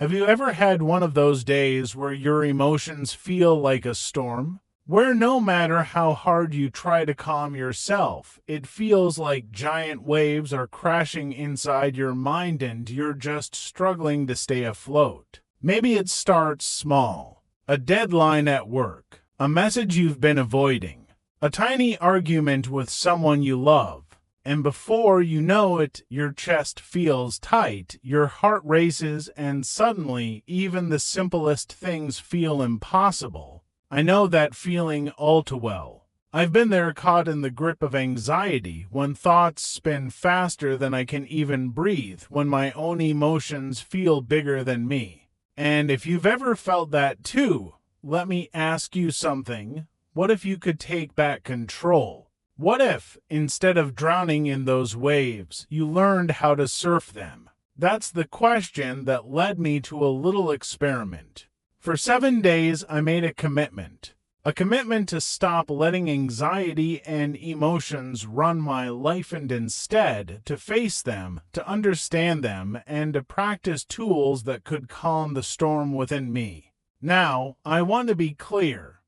Have you ever had one of those days where your emotions feel like a storm? Where no matter how hard you try to calm yourself, it feels like giant waves are crashing inside your mind and you're just struggling to stay afloat. Maybe it starts small. A deadline at work, a message you've been avoiding, a tiny argument with someone you love. And before you know it, your chest feels tight, your heart races, and suddenly even the simplest things feel impossible. I know that feeling all too well. I've been there, caught in the grip of anxiety, when thoughts spin faster than I can even breathe, when my own emotions feel bigger than me. And if you've ever felt that too, let me ask you something. What if you could take back control? What if, instead of drowning in those waves, you learned how to surf them? That's the question that led me to a little experiment. For 7 days, I made a commitment. A commitment to stop letting anxiety and emotions run my life and instead to face them, to understand them, and to practice tools that could calm the storm within me. Now, I want to be clear.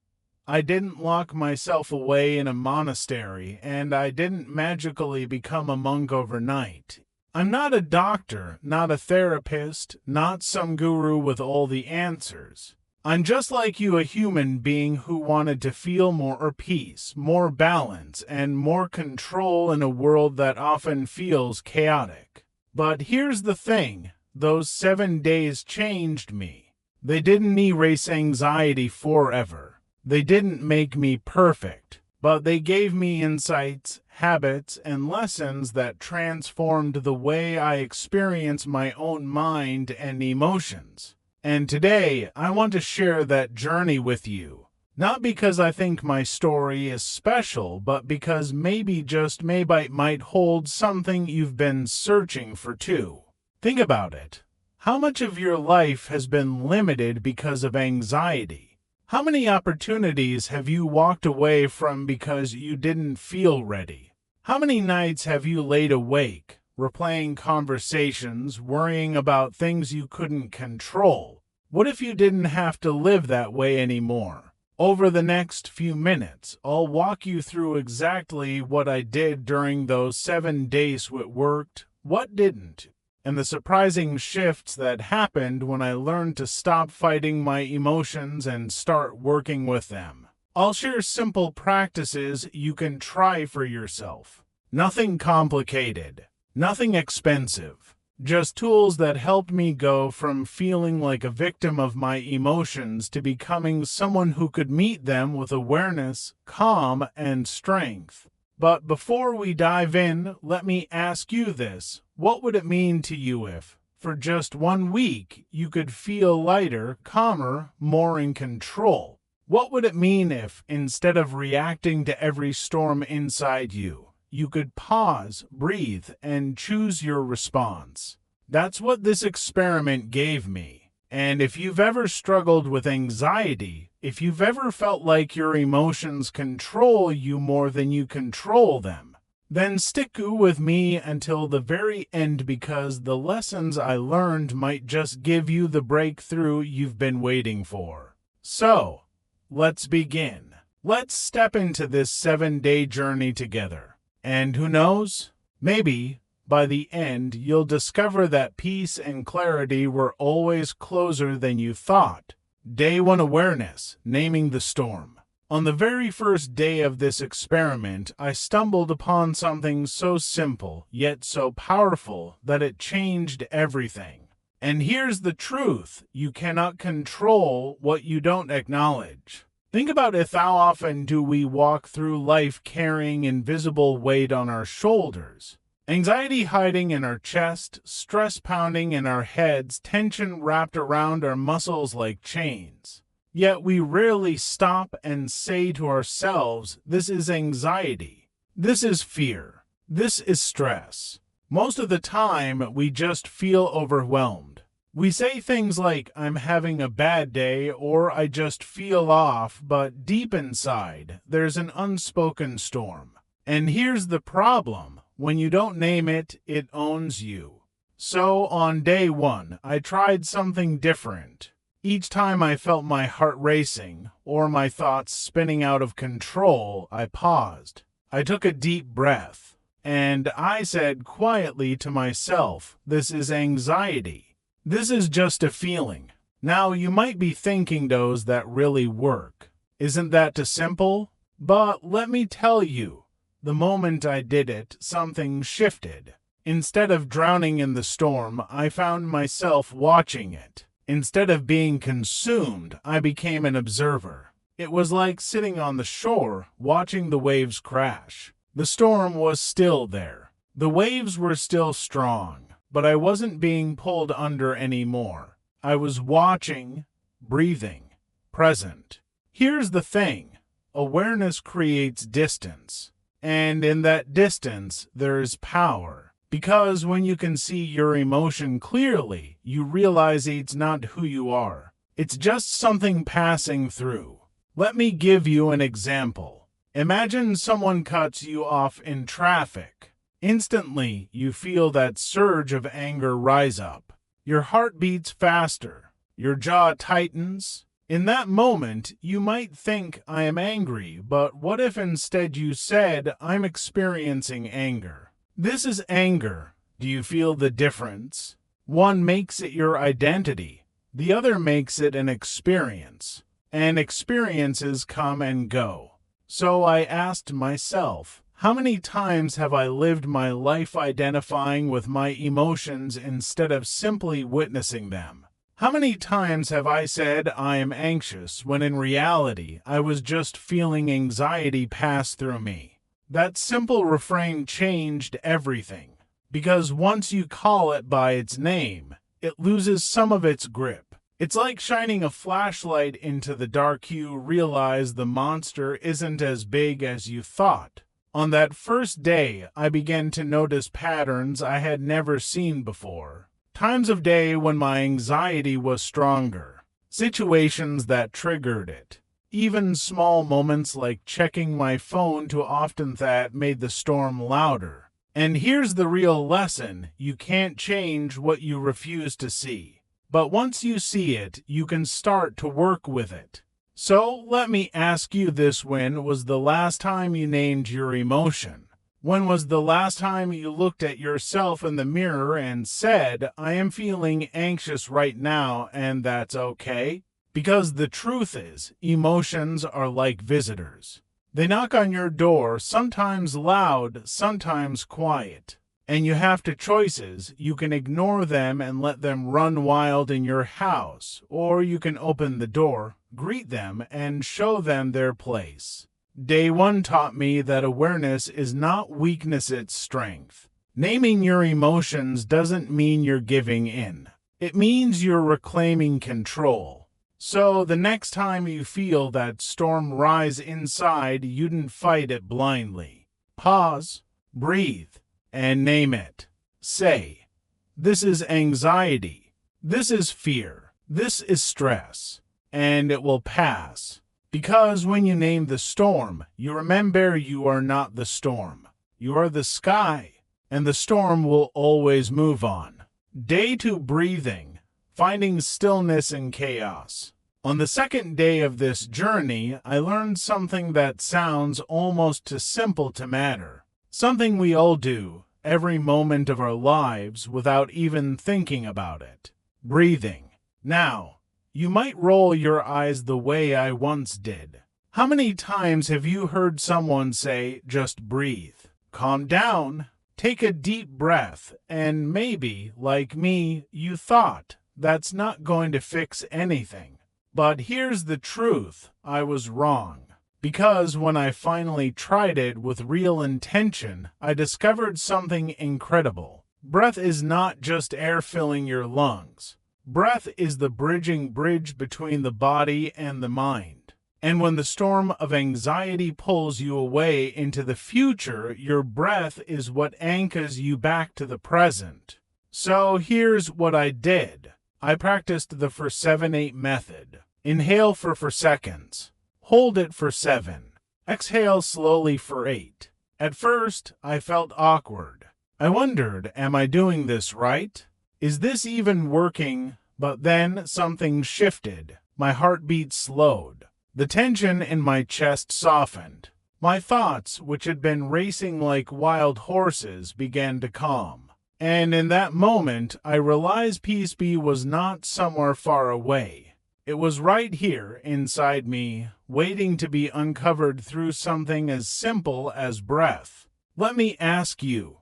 I didn't lock myself away in a monastery, and I didn't magically become a monk overnight. I'm not a doctor, not a therapist, not some guru with all the answers. I'm just like you, a human being who wanted to feel more peace, more balance, and more control in a world that often feels chaotic. But here's the thing, those 7 days changed me. They didn't erase anxiety forever. They didn't make me perfect, but they gave me insights, habits, and lessons that transformed the way I experience my own mind and emotions. And today, I want to share that journey with you. Not because I think my story is special, but because maybe, just maybe, it might hold something you've been searching for too. Think about it. How much of your life has been limited because of anxiety? How many opportunities have you walked away from because you didn't feel ready? How many nights have you laid awake, replaying conversations, worrying about things you couldn't control? What if you didn't have to live that way anymore? Over the next few minutes, I'll walk you through exactly what I did during those 7 days, what worked, what didn't, and the surprising shifts that happened when I learned to stop fighting my emotions and start working with them. I'll share simple practices you can try for yourself. Nothing complicated, nothing expensive, just tools that helped me go from feeling like a victim of my emotions to becoming someone who could meet them with awareness, calm, and strength. But before we dive in, let me ask you this. What would it mean to you if, for just 1 week, you could feel lighter, calmer, more in control? What would it mean if, instead of reacting to every storm inside you, you could pause, breathe, and choose your response? That's what this experiment gave me. And if you've ever struggled with anxiety, if you've ever felt like your emotions control you more than you control them, then stick with me until the very end, because the lessons I learned might just give you the breakthrough you've been waiting for. So, let's begin. Let's step into this 7-day journey together. And who knows? Maybe by the end, you'll discover that peace and clarity were always closer than you thought. Day 1: Awareness, naming the storm. On the very first day of this experiment, I stumbled upon something so simple, yet so powerful, that it changed everything. And here's the truth: you cannot control what you don't acknowledge. Think about it. How often do we walk through life carrying invisible weight on our shoulders? Anxiety hiding in our chest, stress pounding in our heads, tension wrapped around our muscles like chains. Yet we rarely stop and say to ourselves, this is anxiety, this is fear, this is stress. Most of the time, we just feel overwhelmed. We say things like, I'm having a bad day, or I just feel off, but deep inside, there's an unspoken storm. And here's the problem. When you don't name it, it owns you. So on day one, I tried something different. Each time I felt my heart racing or my thoughts spinning out of control, I paused. I took a deep breath, and I said quietly to myself, "This is anxiety. This is just a feeling." Now you might be thinking, "Does that really work? Isn't that too simple?" But let me tell you, the moment I did it, something shifted. Instead of drowning in the storm, I found myself watching it. Instead of being consumed, I became an observer. It was like sitting on the shore, watching the waves crash. The storm was still there. The waves were still strong, but I wasn't being pulled under anymore. I was watching, breathing, present. Here's the thing. Awareness creates distance, and in that distance, there is power. Because when you can see your emotion clearly, you realize it's not who you are. It's just something passing through. Let me give you an example. Imagine someone cuts you off in traffic. Instantly, you feel that surge of anger rise up. Your heart beats faster. Your jaw tightens. In that moment, you might think, "I am angry," but what if instead you said, "I'm experiencing anger"? This is anger. Do you feel the difference? One makes it your identity. The other makes it an experience. And experiences come and go. So I asked myself, how many times have I lived my life identifying with my emotions instead of simply witnessing them? How many times have I said I am anxious when in reality I was just feeling anxiety pass through me? That simple refrain changed everything, because once you call it by its name, it loses some of its grip. It's like shining a flashlight into the dark. You realize the monster isn't as big as you thought. On that first day, I began to notice patterns I had never seen before. Times of day when my anxiety was stronger, situations that triggered it. Even small moments like checking my phone too often that made the storm louder. And here's the real lesson. You can't change what you refuse to see. But once you see it, you can start to work with it. So let me ask you this. When was the last time you named your emotion? When was the last time you looked at yourself in the mirror and said, "I am feeling anxious right now, and that's okay"? Because the truth is, emotions are like visitors. They knock on your door, sometimes loud, sometimes quiet. And you have two choices. You can ignore them and let them run wild in your house, or you can open the door, greet them, and show them their place. Day one taught me that awareness is not weakness, it's strength. Naming your emotions doesn't mean you're giving in. It means you're reclaiming control. So the next time you feel that storm rise inside, you didn't fight it blindly. Pause, breathe, and name it. Say, "This is anxiety. This is fear. This is stress." And it will pass. Because when you name the storm, you remember you are not the storm. You are the sky, and the storm will always move on. Day two, breathing, finding stillness in chaos. On the second day of this journey, I learned something that sounds almost too simple to matter. Something we all do, every moment of our lives, without even thinking about it. Breathing. Now, you might roll your eyes the way I once did. How many times have you heard someone say, "Just breathe, calm down, take a deep breath," and maybe, like me, you thought, that's not going to fix anything. But here's the truth, I was wrong. Because when I finally tried it with real intention, I discovered something incredible. Breath is not just air filling your lungs. Breath is the bridge between the body and the mind. And when the storm of anxiety pulls you away into the future, your breath is what anchors you back to the present. So here's what I did. I practiced the 4-7-8 method. Inhale for 4 seconds. Hold it for 7. Exhale slowly for 8. At first, I felt awkward. I wondered, am I doing this right? Is this even working? But then something shifted. My heartbeat slowed. The tension in my chest softened. My thoughts, which had been racing like wild horses, began to calm. And in that moment, I realized Peace Be was not somewhere far away. It was right here inside me, waiting to be uncovered through something as simple as breath. Let me ask you,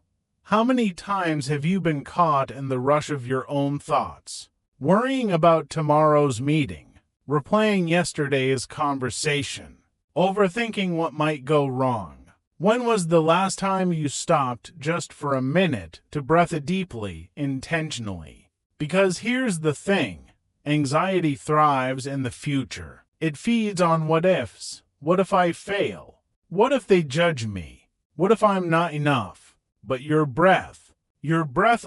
how many times have you been caught in the rush of your own thoughts, worrying about tomorrow's meeting, replaying yesterday's conversation, overthinking what might go wrong? When was the last time you stopped just for a minute to breathe deeply, intentionally? Because here's the thing. Anxiety thrives in the future. It feeds on what ifs. What if I fail? What if they judge me? What if I'm not enough? But your breath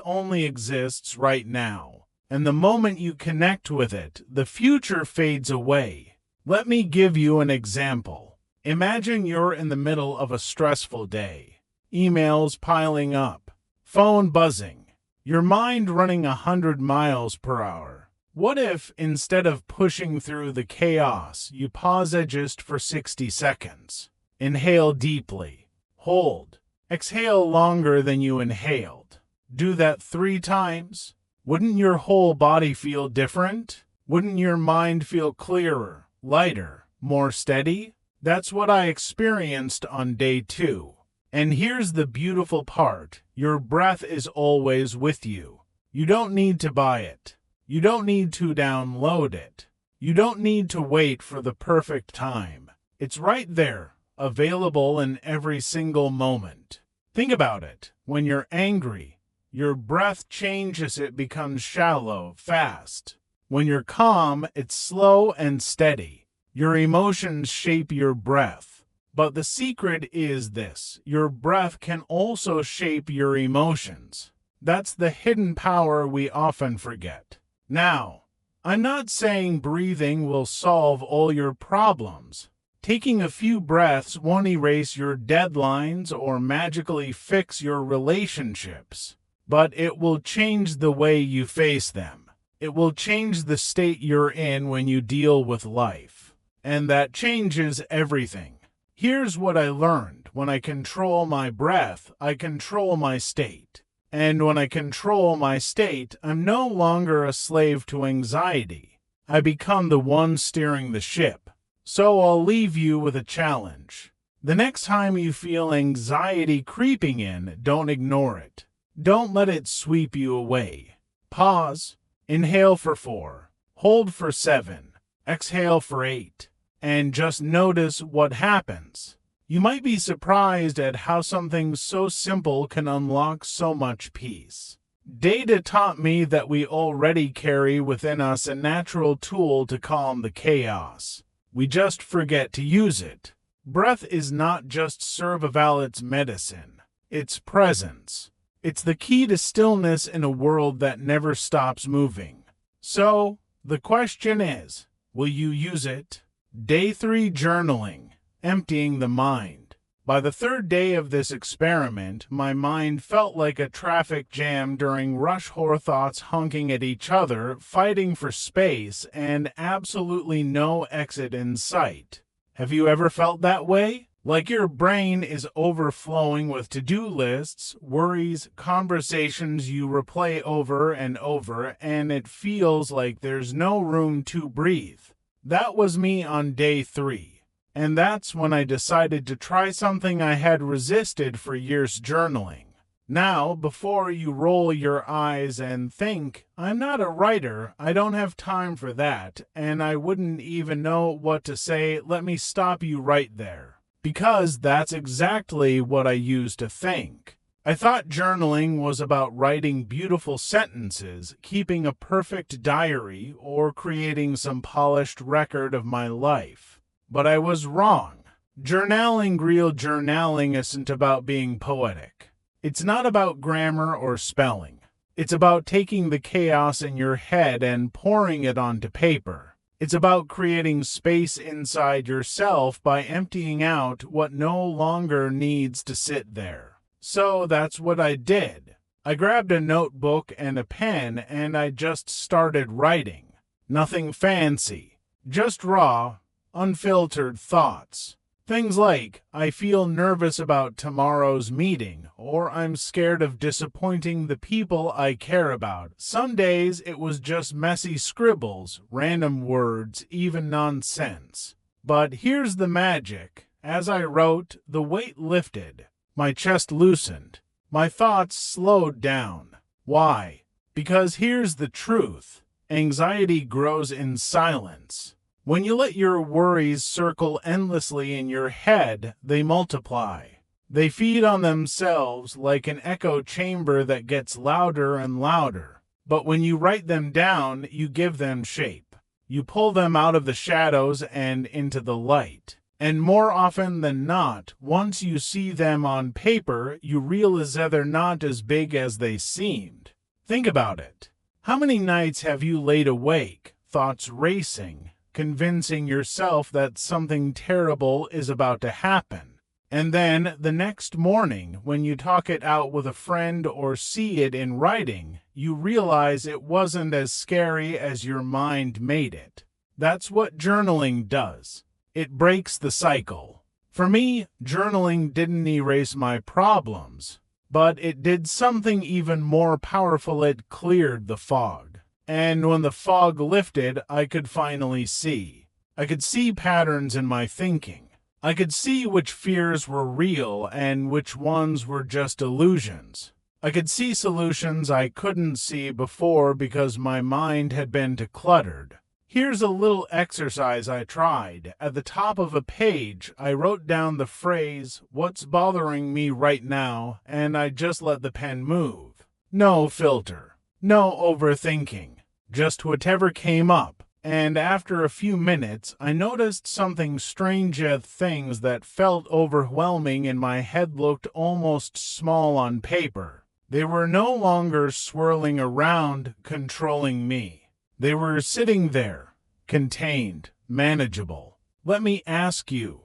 only exists right now. And the moment you connect with it, the future fades away. Let me give you an example. Imagine you're in the middle of a stressful day. Emails piling up, phone buzzing, your mind running 100 miles per hour. What if, instead of pushing through the chaos, you pause just for 60 seconds? Inhale deeply. Hold. Exhale longer than you inhaled. Do that 3 times. Wouldn't your whole body feel different? Wouldn't your mind feel clearer, lighter, more steady? That's what I experienced on day 2. And here's the beautiful part. Your breath is always with you. You don't need to buy it. You don't need to download it. You don't need to wait for the perfect time. It's right there, available in every single moment. Think about it. When you're angry, your breath changes. It becomes shallow, fast. When you're calm, it's slow and steady. Your emotions shape your breath. But the secret is this. Your breath can also shape your emotions. That's the hidden power we often forget. Now, I'm not saying breathing will solve all your problems. Taking a few breaths won't erase your deadlines or magically fix your relationships, but it will change the way you face them. It will change the state you're in when you deal with life. And that changes everything. Here's what I learned. When I control my breath, I control my state. And when I control my state, I'm no longer a slave to anxiety. I become the one steering the ship. So I'll leave you with a challenge. The next time you feel anxiety creeping in, don't ignore it. Don't let it sweep you away. Pause. Inhale for 4. Hold for 7. Exhale for 8. And just notice what happens. You might be surprised at how something so simple can unlock so much peace. Data taught me that we already carry within us a natural tool to calm the chaos. We just forget to use it. Breath is not just survival's medicine. It's presence. It's the key to stillness in a world that never stops moving. So, the question is, will you use it? Day 3 journaling. Emptying the mind. By the 3rd day of this experiment, my mind felt like a traffic jam during rush hour, thoughts honking at each other, fighting for space, and absolutely no exit in sight. Have you ever felt that way? Like your brain is overflowing with to-do lists, worries, conversations you replay over and over, and it feels like there's no room to breathe. That was me on day 3. And that's when I decided to try something I had resisted for years: journaling. Now, before you roll your eyes and think, I'm not a writer, I don't have time for that, and I wouldn't even know what to say, let me stop you right there. Because that's exactly what I used to think. I thought journaling was about writing beautiful sentences, keeping a perfect diary, or creating some polished record of my life. But I was wrong. Real journaling isn't about being poetic. It's not about grammar or spelling. It's about taking the chaos in your head and pouring it onto paper. It's about creating space inside yourself by emptying out what no longer needs to sit there. So that's what I did. I grabbed a notebook and a pen and I just started writing. Nothing fancy, just raw, unfiltered thoughts. Things like, I feel nervous about tomorrow's meeting, or I'm scared of disappointing the people I care about. Some days it was just messy scribbles, random words, even nonsense. But here's the magic. As I wrote, the weight lifted. My chest loosened. My thoughts slowed down. Why? Because here's the truth. Anxiety grows in silence. When you let your worries circle endlessly in your head, they multiply. They feed on themselves like an echo chamber that gets louder and louder. But when you write them down, you give them shape. You pull them out of the shadows and into the light. And more often than not, once you see them on paper, you realize that they're not as big as they seemed. Think about it. How many nights have you laid awake, thoughts racing, convincing yourself that something terrible is about to happen? And then the next morning, when you talk it out with a friend or see it in writing, you realize it wasn't as scary as your mind made it. That's what journaling does. It breaks the cycle. For me, journaling didn't erase my problems, but it did something even more powerful. It cleared the fog. And when the fog lifted, I could finally see. I could see patterns in my thinking. I could see which fears were real and which ones were just illusions. I could see solutions I couldn't see before because my mind had been decluttered. Here's a little exercise I tried. At the top of a page, I wrote down the phrase, "What's bothering me right now?" and I just let the pen move. No filter, no overthinking, just whatever came up. And after a few minutes, I noticed something strange. Things that felt overwhelming in my head looked almost small on paper. They were no longer swirling around, controlling me. They were sitting there, contained, manageable. Let me ask you,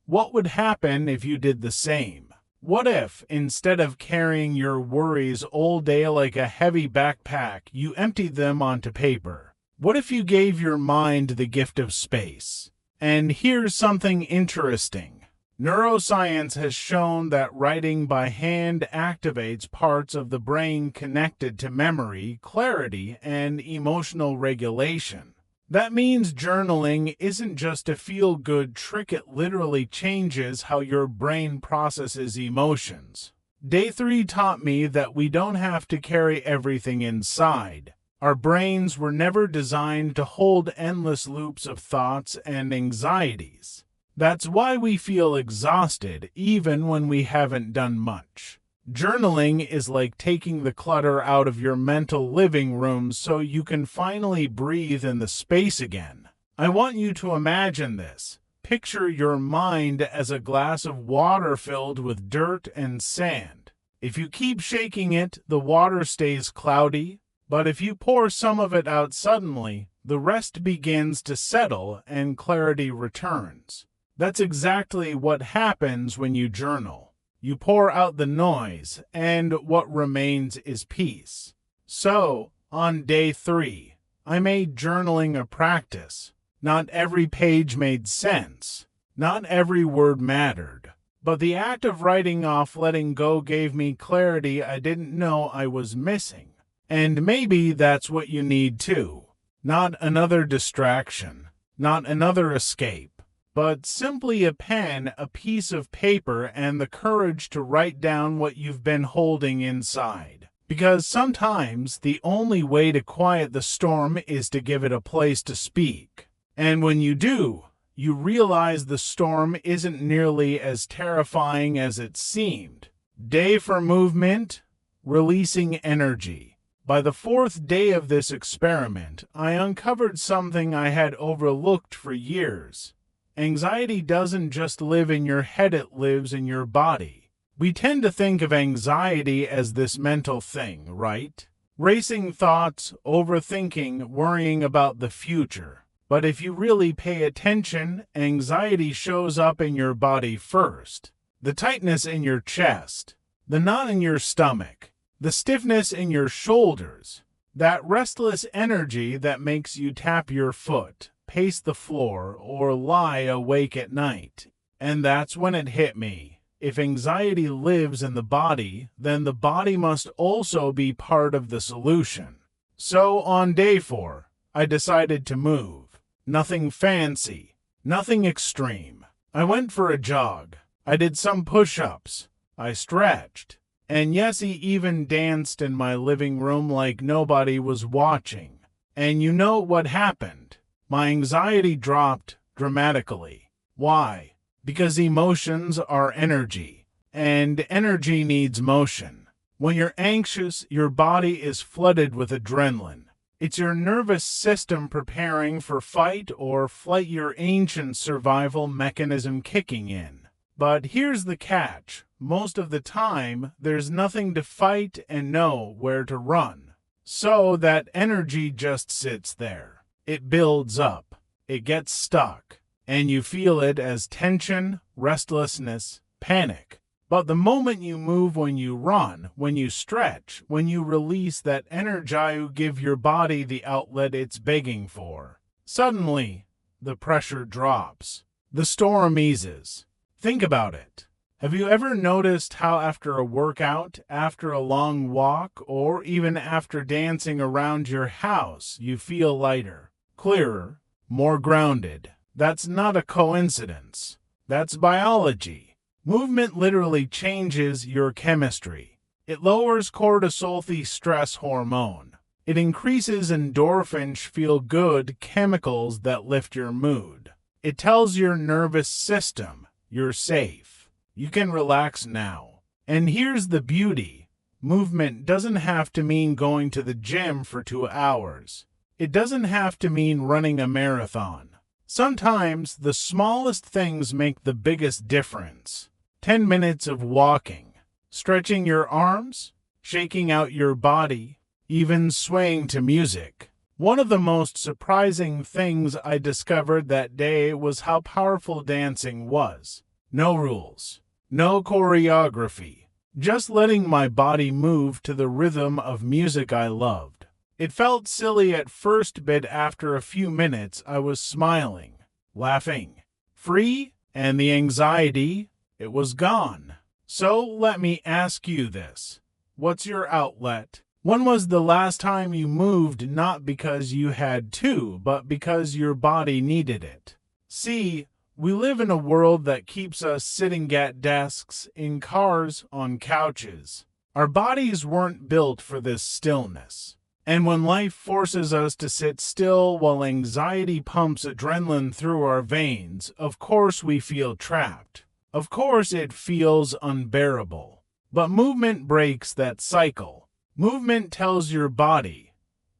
what would happen if you did the same? What if, instead of carrying your worries all day like a heavy backpack, you emptied them onto paper? What if you gave your mind the gift of space? And here's something interesting. Neuroscience has shown that writing by hand activates parts of the brain connected to memory, clarity, and emotional regulation. That means journaling isn't just a feel-good trick, it literally changes how your brain processes emotions. Day 3 taught me that we don't have to carry everything inside. Our brains were never designed to hold endless loops of thoughts and anxieties. That's why we feel exhausted even when we haven't done much. Journaling is like taking the clutter out of your mental living room so you can finally breathe in the space again. I want you to imagine this. Picture your mind as a glass of water filled with dirt and sand. If you keep shaking it, the water stays cloudy, but if you pour some of it out suddenly, the rest begins to settle and clarity returns. That's exactly what happens when you journal. You pour out the noise, and what remains is peace. So, on day 3, I made journaling a practice. Not every page made sense. Not every word mattered. But the act of writing off letting go gave me clarity I didn't know I was missing. And maybe that's what you need too. Not another distraction. Not another escape. But simply a pen, a piece of paper, and the courage to write down what you've been holding inside. Because sometimes the only way to quiet the storm is to give it a place to speak. And when you do, you realize the storm isn't nearly as terrifying as it seemed. Day for movement, releasing energy. By the 4th day of this experiment, I uncovered something I had overlooked for years. Anxiety doesn't just live in your head, it lives in your body. We tend to think of anxiety as this mental thing, right? Racing thoughts, overthinking, worrying about the future. But if you really pay attention, anxiety shows up in your body first. The tightness in your chest, the knot in your stomach, the stiffness in your shoulders, that restless energy that makes you tap your foot, pace the floor, or lie awake at night. And that's when it hit me. If anxiety lives in the body, then the body must also be part of the solution. So on day 4, I decided to move. Nothing fancy, nothing extreme. I went for a jog. I did some push-ups. I stretched. And yes, he even danced in my living room like nobody was watching. And you know what happened? My anxiety dropped dramatically. Why? Because emotions are energy, and energy needs motion. When you're anxious, your body is flooded with adrenaline. It's your nervous system preparing for fight or flight, your ancient survival mechanism kicking in. But here's the catch. Most of the time, there's nothing to fight and nowhere to run. So that energy just sits there. It builds up. It gets stuck. And you feel it as tension, restlessness, panic. But the moment you move, when you run, when you stretch, when you release that energy, you give your body the outlet it's begging for. Suddenly, the pressure drops. The storm eases. Think about it. Have you ever noticed how after a workout, after a long walk, or even after dancing around your house, you feel lighter, clearer, more grounded? That's not a coincidence. That's biology. Movement literally changes your chemistry. It lowers cortisol, the stress hormone. It increases endorphins, feel-good chemicals that lift your mood. It tells your nervous system, you're safe. You can relax now. And here's the beauty. Movement doesn't have to mean going to the gym for 2 hours. It doesn't have to mean running a marathon. Sometimes the smallest things make the biggest difference. 10 minutes of walking, stretching your arms, shaking out your body, even swaying to music. One of the most surprising things I discovered that day was how powerful dancing was. No rules, no choreography, just letting my body move to the rhythm of music I loved. It felt silly at first, but after a few minutes I was smiling, laughing, free, and the anxiety, it was gone. So let me ask you this. What's your outlet? When was the last time you moved, not because you had to, but because your body needed it? See, we live in a world that keeps us sitting at desks, in cars, on couches. Our bodies weren't built for this stillness. And when life forces us to sit still while anxiety pumps adrenaline through our veins, of course we feel trapped. Of course it feels unbearable. But movement breaks that cycle. Movement tells your body,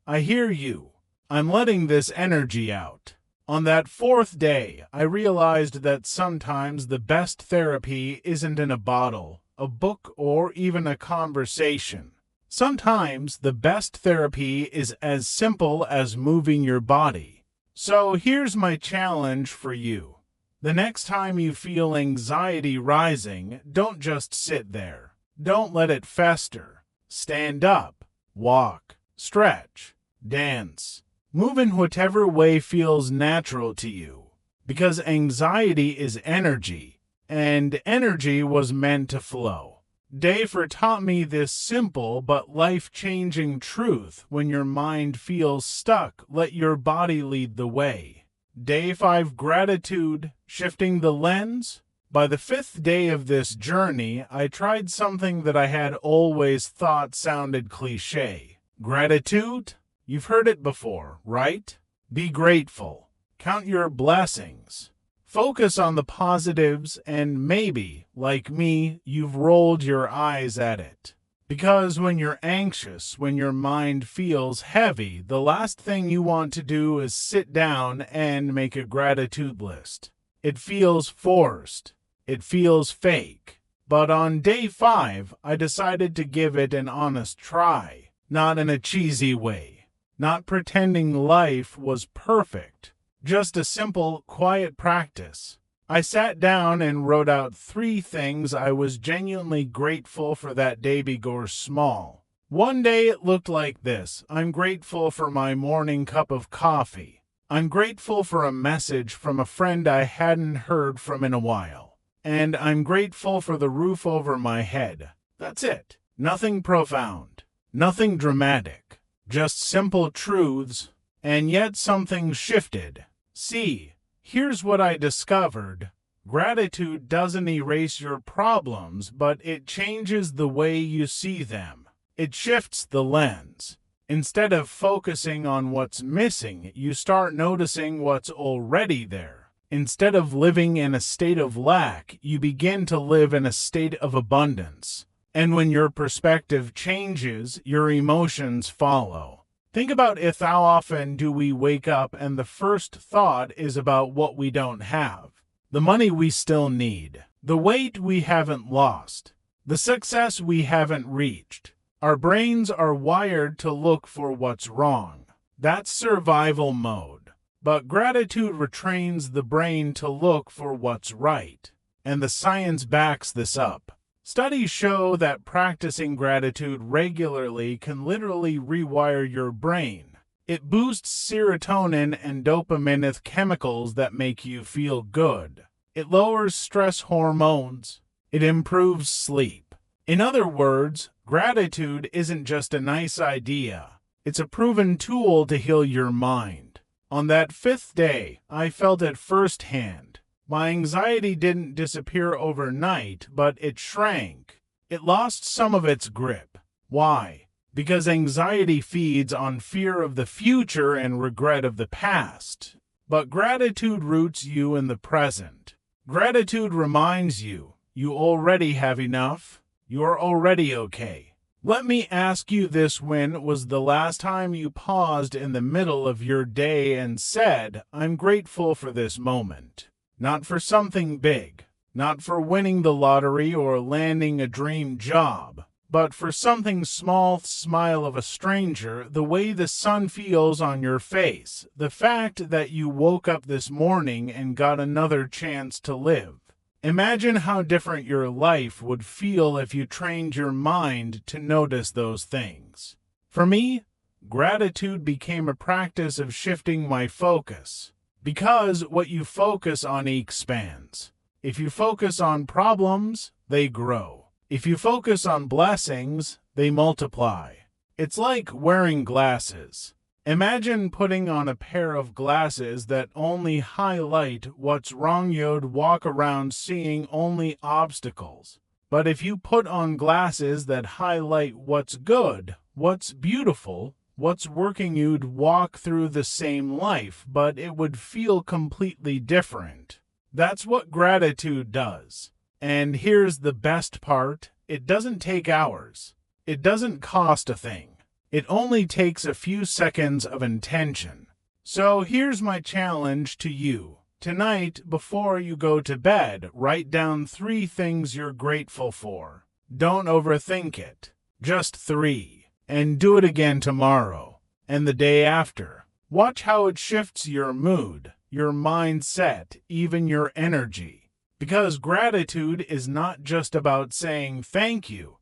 I hear you. I'm letting this energy out. On that 4th day, I realized that sometimes the best therapy isn't in a bottle, a book, or even a conversation. Sometimes the best therapy is as simple as moving your body. So here's my challenge for you. The next time you feel anxiety rising, don't just sit there. Don't let it fester. Stand up, walk, stretch, dance. Move in whatever way feels natural to you. Because anxiety is energy, and energy was meant to flow. Day 4 taught me this simple but life-changing truth. When your mind feels stuck, let your body lead the way. Day 5, gratitude, shifting the lens. By the 5th day of this journey, I tried something that I had always thought sounded cliché. Gratitude? You've heard it before, right? Be grateful. Count your blessings. Focus on the positives, and maybe, like me, you've rolled your eyes at it. Because when you're anxious, when your mind feels heavy, the last thing you want to do is sit down and make a gratitude list. It feels forced. It feels fake. But on day 5, I decided to give it an honest try. Not in a cheesy way. Not pretending life was perfect. Just a simple, quiet practice. I sat down and wrote out 3 things I was genuinely grateful for that day before small. One day it looked like this. I'm grateful for my morning cup of coffee. I'm grateful for a message from a friend I hadn't heard from in a while. And I'm grateful for the roof over my head. That's it. Nothing profound. Nothing dramatic. Just simple truths. And yet something shifted. See, here's what I discovered. Gratitude doesn't erase your problems, but it changes the way you see them. It shifts the lens. Instead of focusing on what's missing, you start noticing what's already there. Instead of living in a state of lack, you begin to live in a state of abundance. And when your perspective changes, your emotions follow. Think about it. How often do we wake up and the first thought is about what we don't have? The money we still need, the weight we haven't lost, the success we haven't reached. Our brains are wired to look for what's wrong. That's survival mode. But gratitude retrains the brain to look for what's right. And the science backs this up. Studies show that practicing gratitude regularly can literally rewire your brain. It boosts serotonin and dopamine, chemicals that make you feel good. It lowers stress hormones. It improves sleep. In other words, gratitude isn't just a nice idea. It's a proven tool to heal your mind. On that 5th day, I felt it firsthand. My anxiety didn't disappear overnight, but it shrank. It lost some of its grip. Why? Because anxiety feeds on fear of the future and regret of the past. But gratitude roots you in the present. Gratitude reminds you, you already have enough. You're already okay. Let me ask you this: when was the last time you paused in the middle of your day and said, I'm grateful for this moment? Not for something big, not for winning the lottery or landing a dream job, but for something small. Smile of a stranger, the way the sun feels on your face, the fact that you woke up this morning and got another chance to live. Imagine how different your life would feel if you trained your mind to notice those things. For me, gratitude became a practice of shifting my focus. Because what you focus on expands. If you focus on problems, they grow. If you focus on blessings, they multiply. It's like wearing glasses. Imagine putting on a pair of glasses that only highlight what's wrong. You'd walk around seeing only obstacles. But if you put on glasses that highlight what's good, what's beautiful, what's working, you'd walk through the same life, but it would feel completely different. That's what gratitude does. And here's the best part: it doesn't take hours. It doesn't cost a thing. It only takes a few seconds of intention. So here's my challenge to you. Tonight, before you go to bed, write down 3 things you're grateful for. Don't overthink it. Just 3. And do it again tomorrow and the day after. Watch how it shifts your mood, your mindset, even your energy. Because gratitude is not just about saying thank you.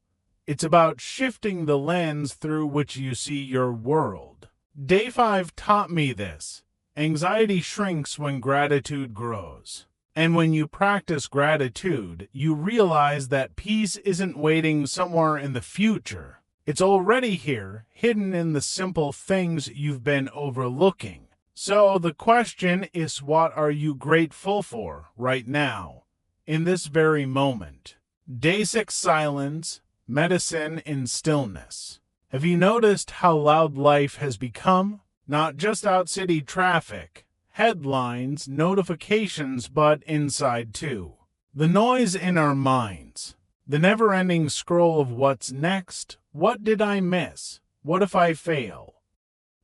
It's about shifting the lens through which you see your world. Day 5 taught me this. Anxiety shrinks when gratitude grows. And when you practice gratitude, you realize that peace isn't waiting somewhere in the future. It's already here, hidden in the simple things you've been overlooking. So the question is, what are you grateful for right now, in this very moment? Day 6, silence, medicine in stillness. Have you noticed how loud life has become? Not just out city traffic, headlines, notifications, but inside too. The noise in our minds. The never-ending scroll of what's next. What did I miss? What if I fail?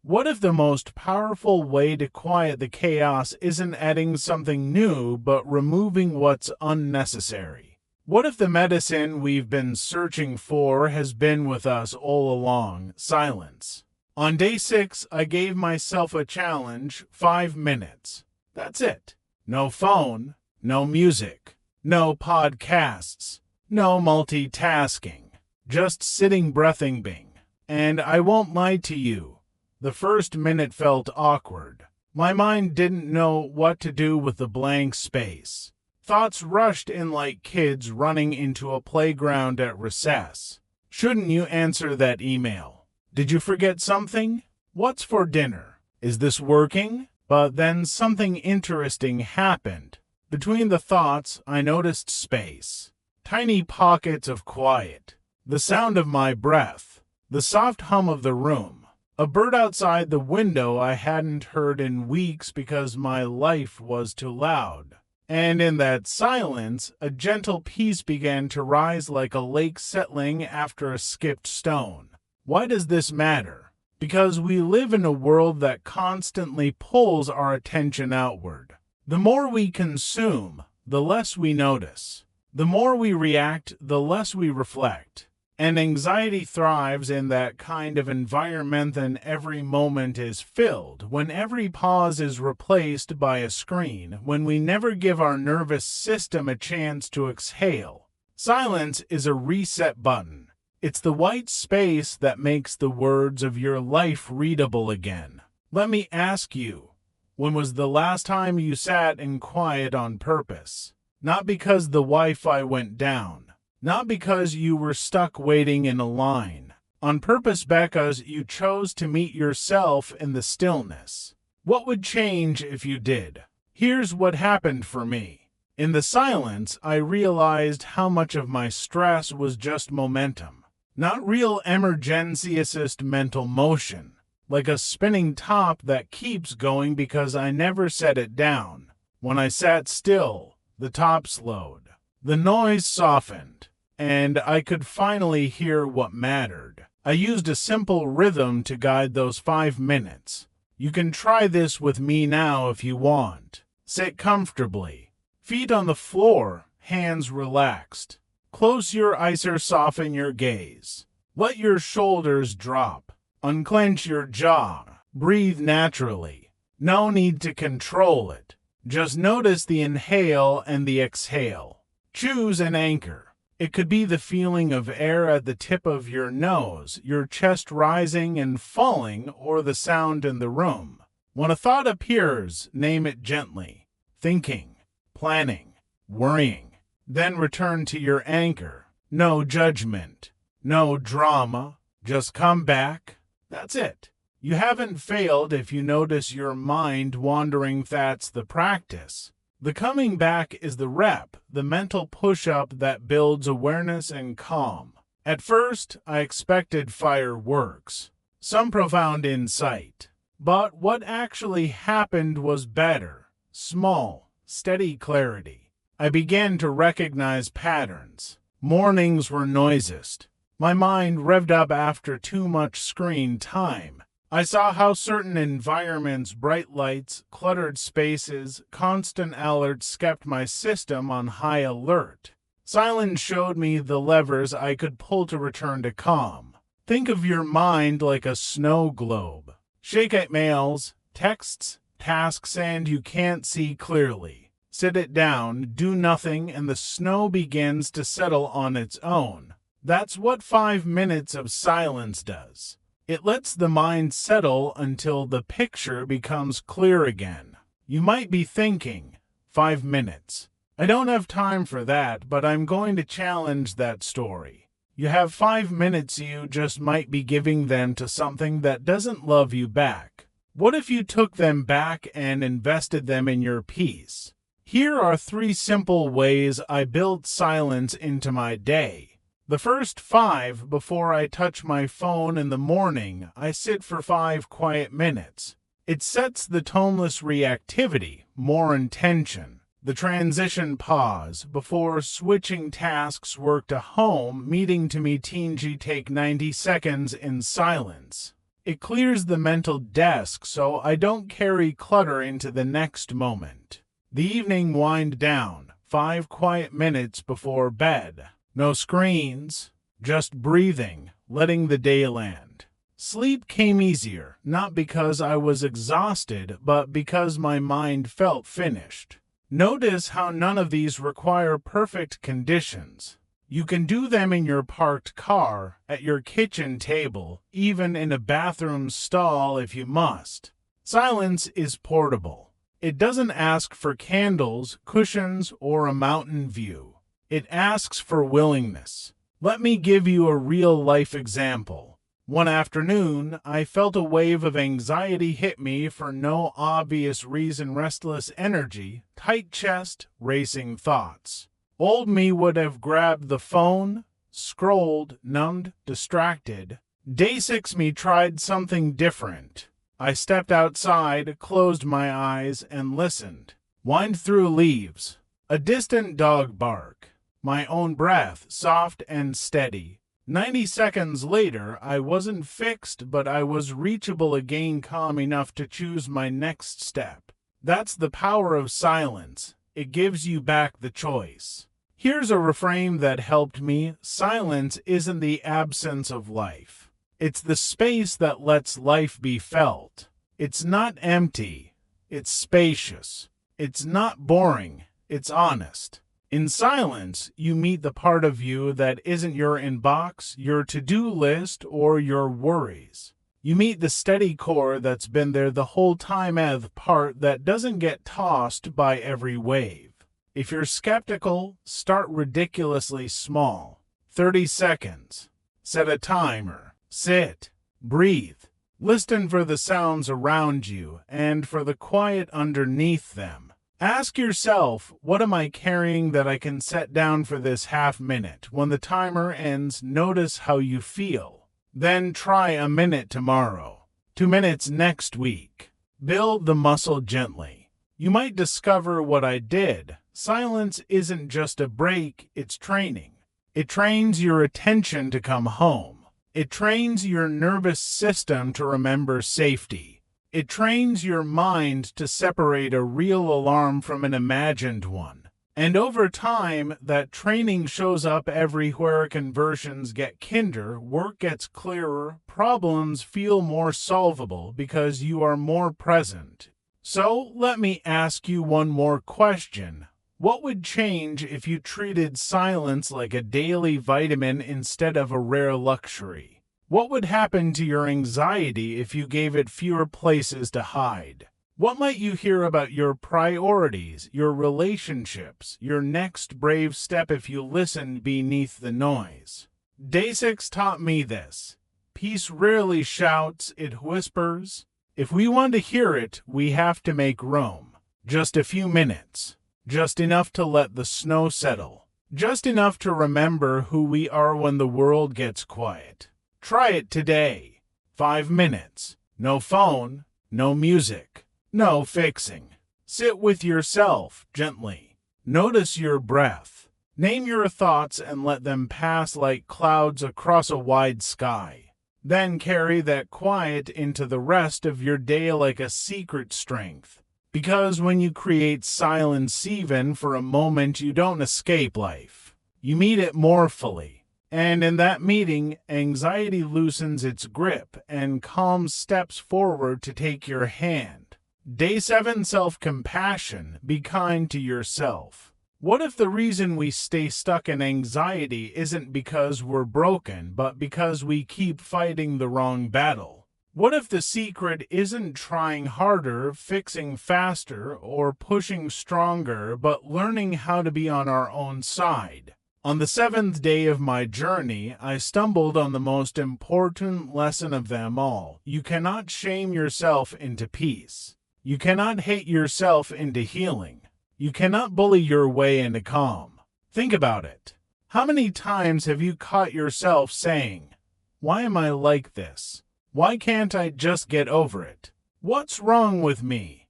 What if the most powerful way to quiet the chaos isn't adding something new, but removing what's unnecessary? What if the medicine we've been searching for has been with us all along? Silence. On day 6, I gave myself a challenge: 5 minutes. That's it. No phone, No music. No podcasts. No multitasking. Just sitting breathing Bing. And I won't lie to you. The first minute felt awkward. My mind didn't know what to do with the blank space. Thoughts rushed in like kids running into a playground at recess. Shouldn't you answer that email? Did you forget something? What's for dinner? Is this working? But then something interesting happened. Between the thoughts, I noticed space. Tiny pockets of quiet. The sound of my breath. The soft hum of the room. A bird outside the window I hadn't heard in weeks because my life was too loud. And in that silence, a gentle peace began to rise like a lake settling after a skipped stone. Why does this matter? Because we live in a world that constantly pulls our attention outward. The more we consume, the less we notice. The more we react, the less we reflect. And anxiety thrives in that kind of environment, and every moment is filled, when every pause is replaced by a screen, when we never give our nervous system a chance to exhale. Silence is a reset button. It's the white space that makes the words of your life readable again. Let me ask you, when was the last time you sat in quiet on purpose? Not because the Wi-Fi went down. Not because you were stuck waiting in a line. On purpose because you chose to meet yourself in the stillness. What would change if you did? Here's what happened for me. In the silence, I realized how much of my stress was just momentum. Not real emergency assist mental motion. Like a spinning top that keeps going because I never set it down. When I sat still, the top slowed. The noise softened. And I could finally hear what mattered. I used a simple rhythm to guide those 5 minutes. You can try this with me now if you want. Sit comfortably. Feet on the floor, hands relaxed. Close your eyes or soften your gaze. Let your shoulders drop. Unclench your jaw. Breathe naturally. No need to control it. Just notice the inhale and the exhale. Choose an anchor. It could be the feeling of air at the tip of your nose, your chest rising and falling, or the sound in the room. When a thought appears, name it gently. Thinking, planning, worrying. Then return to your anchor. No judgment, no drama. Just come back. That's it. You haven't failed if you notice your mind wandering. That's the practice. The coming back is the rep, the mental push-up that builds awareness and calm. At first, I expected fireworks, some profound insight. But what actually happened was better, small, steady clarity. I began to recognize patterns. Mornings were noisiest. My mind revved up after too much screen time. I saw how certain environments, bright lights, cluttered spaces, constant alerts kept my system on high alert. Silence showed me the levers I could pull to return to calm. Think of your mind like a snow globe. Shake at mails, texts, tasks, and you can't see clearly. Sit it down, do nothing, and the snow begins to settle on its own. That's what 5 minutes of silence does. It lets the mind settle until the picture becomes clear again. You might be thinking, 5 minutes. I don't have time for that, but I'm going to challenge that story. You have 5 minutes, you just might be giving them to something that doesn't love you back. What if you took them back and invested them in your peace? Here are 3 simple ways I built silence into my day. The first 5, before I touch my phone in the morning, I sit for 5 quiet minutes. It sets the toneless reactivity, more intention. The transition pause, before switching tasks, work to home, meeting to meeting, take 90 seconds in silence. It clears the mental desk so I don't carry clutter into the next moment. The evening wind down, 5 quiet minutes before bed. No screens, just breathing, letting the day land. Sleep came easier, not because I was exhausted, but because my mind felt finished. Notice how none of these require perfect conditions. You can do them in your parked car, at your kitchen table, even in a bathroom stall if you must. Silence is portable. It doesn't ask for candles, cushions, or a mountain view. It asks for willingness. Let me give you a real-life example. One afternoon, I felt a wave of anxiety hit me for no obvious reason. Restless energy, tight chest, racing thoughts. Old me would have grabbed the phone, scrolled, numbed, distracted. Day 6 me tried something different. I stepped outside, closed my eyes, and listened. Wind through leaves. A distant dog bark. My own breath, soft and steady. 90 seconds later, I wasn't fixed, but I was reachable again, calm enough to choose my next step. That's the power of silence. It gives you back the choice. Here's a reframe that helped me. Silence isn't the absence of life. It's the space that lets life be felt. It's not empty. It's spacious. It's not boring. It's honest. In silence, you meet the part of you that isn't your inbox, your to-do list, or your worries. You meet the steady core that's been there the whole time, and the part that doesn't get tossed by every wave. If you're skeptical, start ridiculously small. 30 seconds. Set a timer. Sit. Breathe. Listen for the sounds around you and for the quiet underneath them. Ask yourself, what am I carrying that I can set down for this half minute? When the timer ends, notice how you feel. Then try a minute tomorrow. 2 minutes next week. Build the muscle gently. You might discover what I did. Silence isn't just a break, it's training. It trains your attention to come home. It trains your nervous system to remember safety. It trains your mind to separate a real alarm from an imagined one. And over time, that training shows up everywhere. Conversions get kinder, work gets clearer, problems feel more solvable because you are more present. So, let me ask you one more question. What would change if you treated silence like a daily vitamin instead of a rare luxury? What would happen to your anxiety if you gave it fewer places to hide? What might you hear about your priorities, your relationships, your next brave step if you listened beneath the noise? Day 6 taught me this. Peace rarely shouts, it whispers. If we want to hear it, we have to make room. Just a few minutes. Just enough to let the snow settle. Just enough to remember who we are when the world gets quiet. Try it today. 5 minutes. No phone, no music, no fixing. Sit with yourself gently. Notice your breath. Name your thoughts and let them pass like clouds across a wide sky. Then carry that quiet into the rest of your day like a secret strength. Because when you create silence even for a moment, you don't escape life. You meet it more fully. And in that meeting, anxiety loosens its grip and calm steps forward to take your hand. Day 7, self-compassion. Be kind to yourself. What if the reason we stay stuck in anxiety isn't because we're broken, but because we keep fighting the wrong battle? What if the secret isn't trying harder, fixing faster, or pushing stronger, but learning how to be on our own side? On the 7th day of my journey, I stumbled on the most important lesson of them all. You cannot shame yourself into peace. You cannot hate yourself into healing. You cannot bully your way into calm. Think about it. How many times have you caught yourself saying, "Why am I like this? Why can't I just get over it? What's wrong with me?"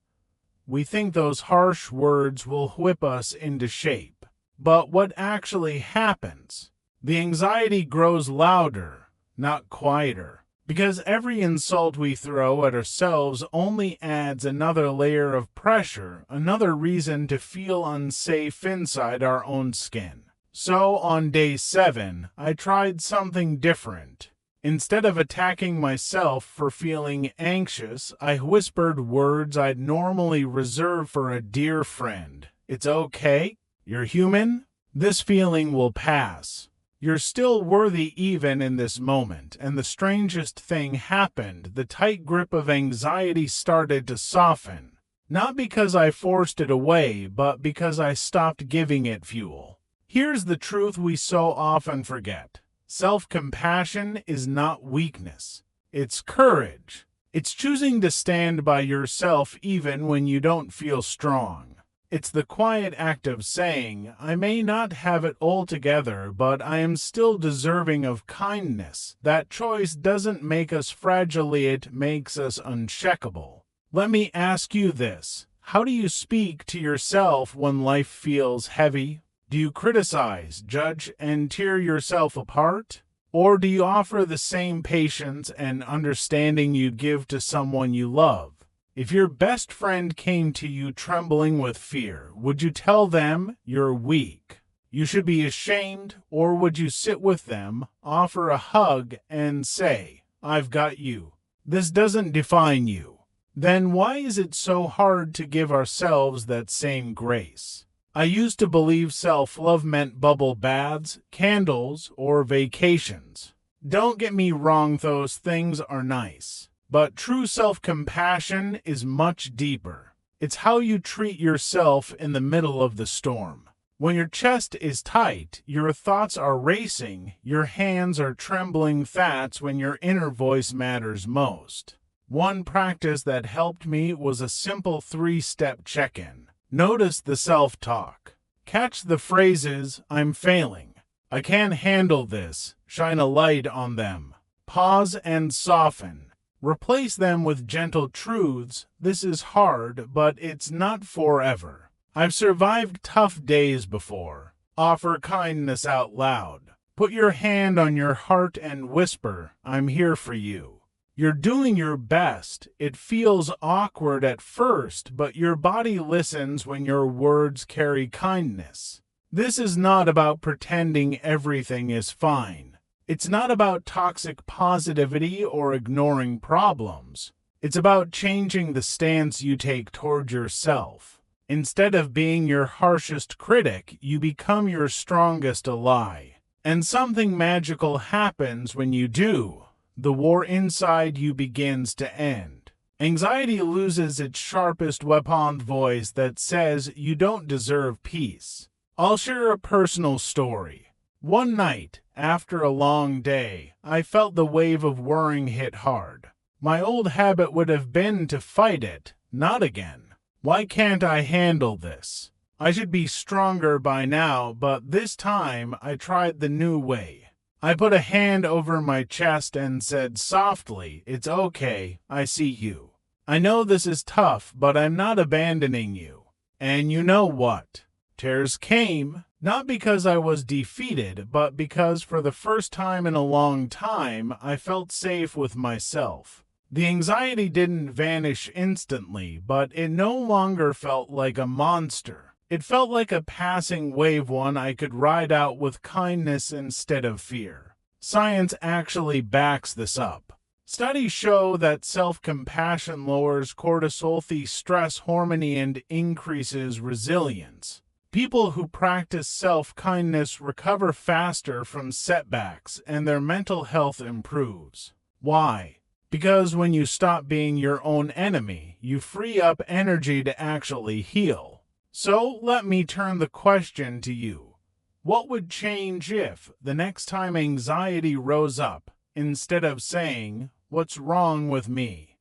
We think those harsh words will whip us into shape. But what actually happens? The anxiety grows louder, not quieter. Because every insult we throw at ourselves only adds another layer of pressure, another reason to feel unsafe inside our own skin. So on day 7, I tried something different. Instead of attacking myself for feeling anxious, I whispered words I'd normally reserve for a dear friend. It's okay. You're human. This feeling will pass. You're still worthy even in this moment, and the strangest thing happened. The tight grip of anxiety started to soften. Not because I forced it away, but because I stopped giving it fuel. Here's the truth we so often forget. Self-compassion is not weakness. It's courage. It's choosing to stand by yourself even when you don't feel strong. It's the quiet act of saying, I may not have it all together, but I am still deserving of kindness. That choice doesn't make us fragile, it makes us uncheckable. Let me ask you this. How do you speak to yourself when life feels heavy? Do you criticize, judge, and tear yourself apart? Or do you offer the same patience and understanding you'd give to someone you love? If your best friend came to you trembling with fear, would you tell them you're weak? You should be ashamed, or would you sit with them, offer a hug, and say, I've got you? This doesn't define you. Then why is it so hard to give ourselves that same grace? I used to believe self-love meant bubble baths, candles, or vacations. Don't get me wrong, those things are nice. But true self-compassion is much deeper. It's how you treat yourself in the middle of the storm. When your chest is tight, your thoughts are racing, your hands are trembling, that's when your inner voice matters most. One practice that helped me was a simple 3-step check-in. Notice the self-talk. Catch the phrases, I'm failing, I can't handle this, shine a light on them. Pause and soften. Replace them with gentle truths, this is hard, but it's not forever. I've survived tough days before. Offer kindness out loud. Put your hand on your heart and whisper, I'm here for you. You're doing your best. It feels awkward at first, but your body listens when your words carry kindness. This is not about pretending everything is fine. It's not about toxic positivity or ignoring problems. It's about changing the stance you take toward yourself. Instead of being your harshest critic, you become your strongest ally. And something magical happens when you do. The war inside you begins to end. Anxiety loses its sharpest weapon voice that says you don't deserve peace. I'll share a personal story. One night, after a long day, I felt the wave of worrying hit hard. My old habit would have been to fight it, not again. Why can't I handle this? I should be stronger by now, but this time I tried the new way. I put a hand over my chest and said softly, it's okay, I see you. I know this is tough, but I'm not abandoning you. And you know what? Tears came, not because I was defeated, but because for the first time in a long time, I felt safe with myself. The anxiety didn't vanish instantly, but it no longer felt like a monster. It felt like a passing wave, one I could ride out with kindness instead of fear. Science actually backs this up. Studies show that self-compassion lowers cortisol, the stress hormone, and increases resilience. People who practice self-kindness recover faster from setbacks and their mental health improves. Why? Because when you stop being your own enemy, you free up energy to actually heal. So let me turn the question to you. What would change if, the next time anxiety rose up, instead of saying, "What's wrong with me?"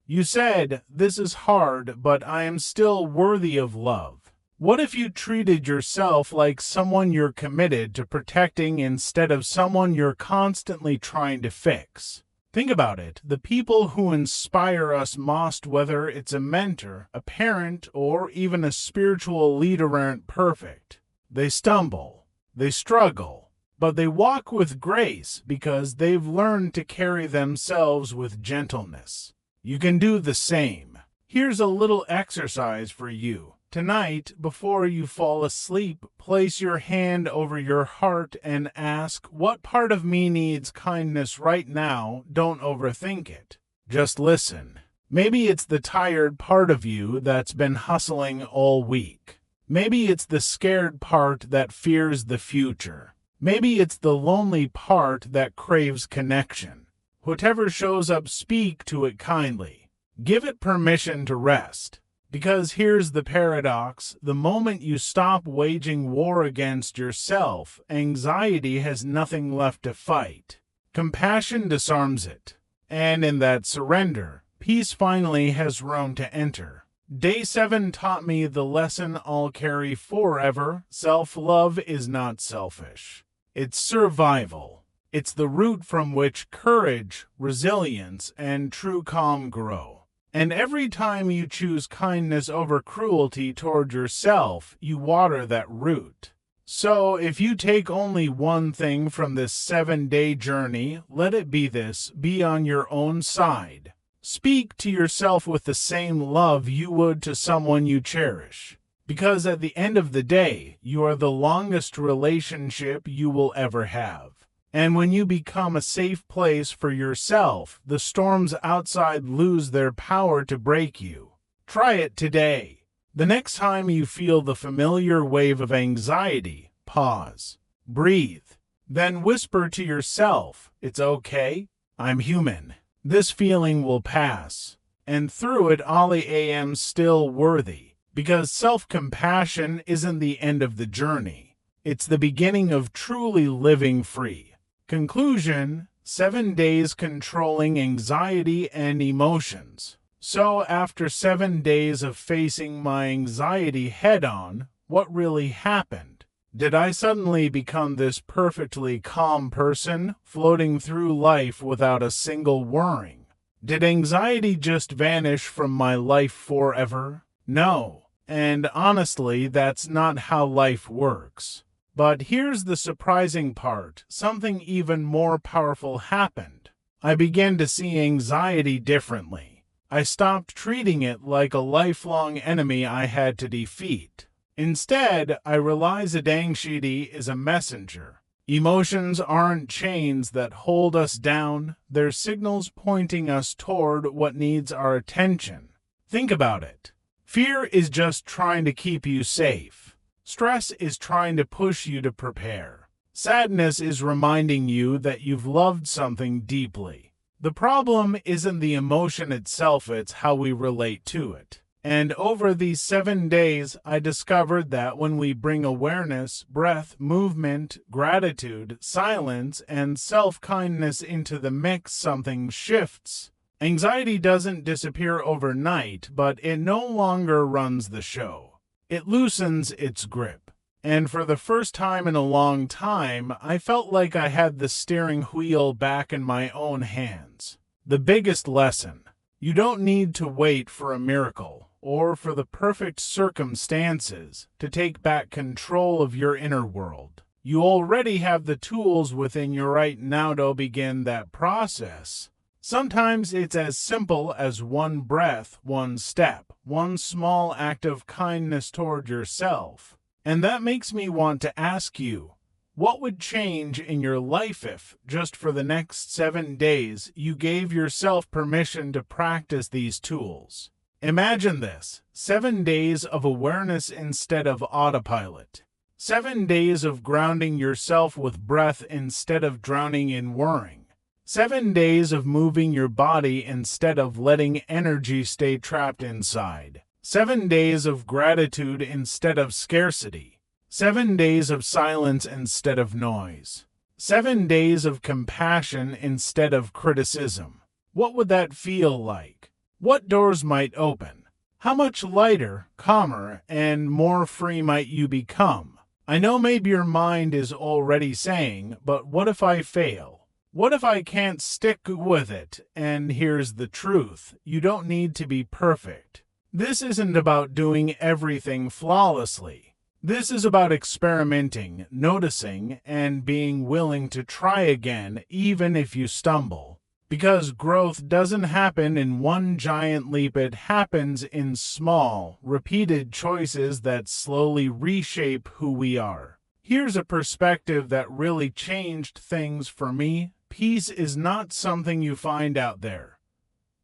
you said, "This is hard, but I am still worthy of love"? What if you treated yourself like someone you're committed to protecting instead of someone you're constantly trying to fix? Think about it. The people who inspire us most, whether it's a mentor, a parent, or even a spiritual leader, aren't perfect. They stumble, they struggle, but they walk with grace because they've learned to carry themselves with gentleness. You can do the same. Here's a little exercise for you. Tonight, before you fall asleep, place your hand over your heart and ask, what part of me needs kindness right now? Don't overthink it. Just listen. Maybe it's the tired part of you that's been hustling all week. Maybe it's the scared part that fears the future. Maybe it's the lonely part that craves connection. Whatever shows up, speak to it kindly. Give it permission to rest. Because here's the paradox: the moment you stop waging war against yourself, anxiety has nothing left to fight. Compassion disarms it. And in that surrender, peace finally has room to enter. Day 7 taught me the lesson I'll carry forever. Self-love is not selfish. It's survival. It's the root from which courage, resilience, and true calm grow. And every time you choose kindness over cruelty toward yourself, you water that root. So, if you take only one thing from this 7-day journey, let it be this: be on your own side. Speak to yourself with the same love you would to someone you cherish. Because at the end of the day, you are the longest relationship you will ever have. And when you become a safe place for yourself, the storms outside lose their power to break you. Try it today. The next time you feel the familiar wave of anxiety, pause, breathe, then whisper to yourself, "It's okay, I'm human. This feeling will pass." And through it all, I am still worthy. Because self-compassion isn't the end of the journey. It's the beginning of truly living free. Conclusion: 7 days controlling anxiety and emotions. So after 7 days of facing my anxiety head-on, what really happened? Did I suddenly become this perfectly calm person, floating through life without a single worrying? Did anxiety just vanish from my life forever? No. And honestly, that's not how life works. But here's the surprising part: something even more powerful happened. I began to see anxiety differently. I stopped treating it like a lifelong enemy I had to defeat. Instead, I realized that anxiety is a messenger. Emotions aren't chains that hold us down, they're signals pointing us toward what needs our attention. Think about it. Fear is just trying to keep you safe. Stress is trying to push you to prepare. Sadness is reminding you that you've loved something deeply. The problem isn't the emotion itself, it's how we relate to it. And over these 7 days, I discovered that when we bring awareness, breath, movement, gratitude, silence, and self-kindness into the mix, something shifts. Anxiety doesn't disappear overnight, but it no longer runs the show. It loosens its grip. And for the first time in a long time, I felt like I had the steering wheel back in my own hands. The biggest lesson: you don't need to wait for a miracle or for the perfect circumstances to take back control of your inner world. You already have the tools within you right now to begin that process. Sometimes it's as simple as one breath, one step, one small act of kindness toward yourself. And that makes me want to ask you, what would change in your life if, just for the next 7 days, you gave yourself permission to practice these tools? Imagine this: 7 days of awareness instead of autopilot. 7 days of grounding yourself with breath instead of drowning in worrying. 7 days of moving your body instead of letting energy stay trapped inside. 7 days of gratitude instead of scarcity. 7 days of silence instead of noise. 7 days of compassion instead of criticism. What would that feel like? What doors might open? How much lighter, calmer, and more free might you become? I know maybe your mind is already saying, but what if I fail? What if I can't stick with it? And here's the truth: you don't need to be perfect. This isn't about doing everything flawlessly. This is about experimenting, noticing, and being willing to try again even if you stumble. Because growth doesn't happen in one giant leap, it happens in small, repeated choices that slowly reshape who we are. Here's a perspective that really changed things for me. Peace is not something you find out there.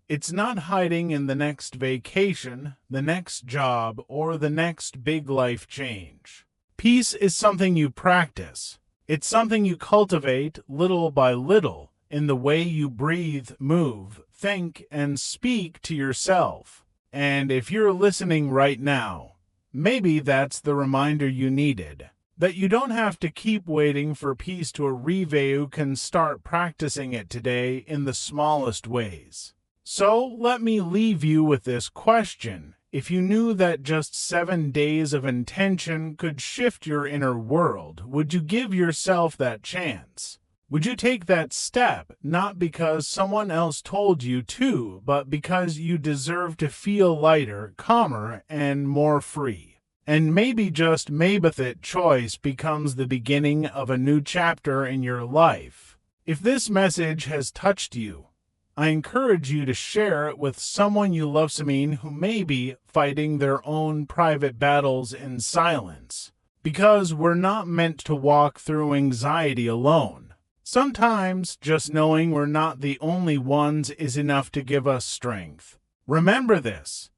It's not hiding in the next vacation, the next job, or the next big life change. Peace is something you practice. It's something you cultivate little by little in the way you breathe, move, think, and speak to yourself. And if you're listening right now, maybe that's the reminder you needed. That you don't have to keep waiting for peace to arrive, you can start practicing it today in the smallest ways. So let me leave you with this question. If you knew that just 7 days of intention could shift your inner world, would you give yourself that chance? Would you take that step, not because someone else told you to, but because you deserve to feel lighter, calmer, and more free? And maybe just maybe that choice becomes the beginning of a new chapter in your life. If this message has touched you, I encourage you to share it with someone you love, someone who may be fighting their own private battles in silence. Because we're not meant to walk through anxiety alone. Sometimes just knowing we're not the only ones is enough to give us strength. Remember this.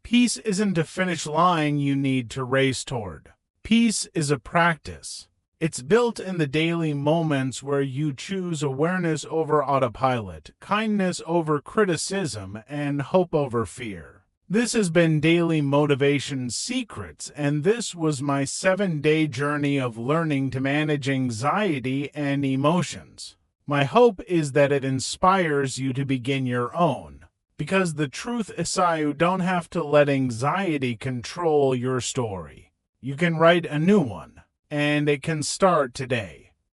Peace isn't a finish line you need to race toward. Peace is a practice. It's built in the daily moments where you choose awareness over autopilot, kindness over criticism, and hope over fear. This has been Daily Motivation Secrets, and this was my 7-day journey of learning to manage anxiety and emotions. My hope is that it inspires you to begin your own. Because the truth is, you don't have to let anxiety control your story. You can write a new one. And it can start today.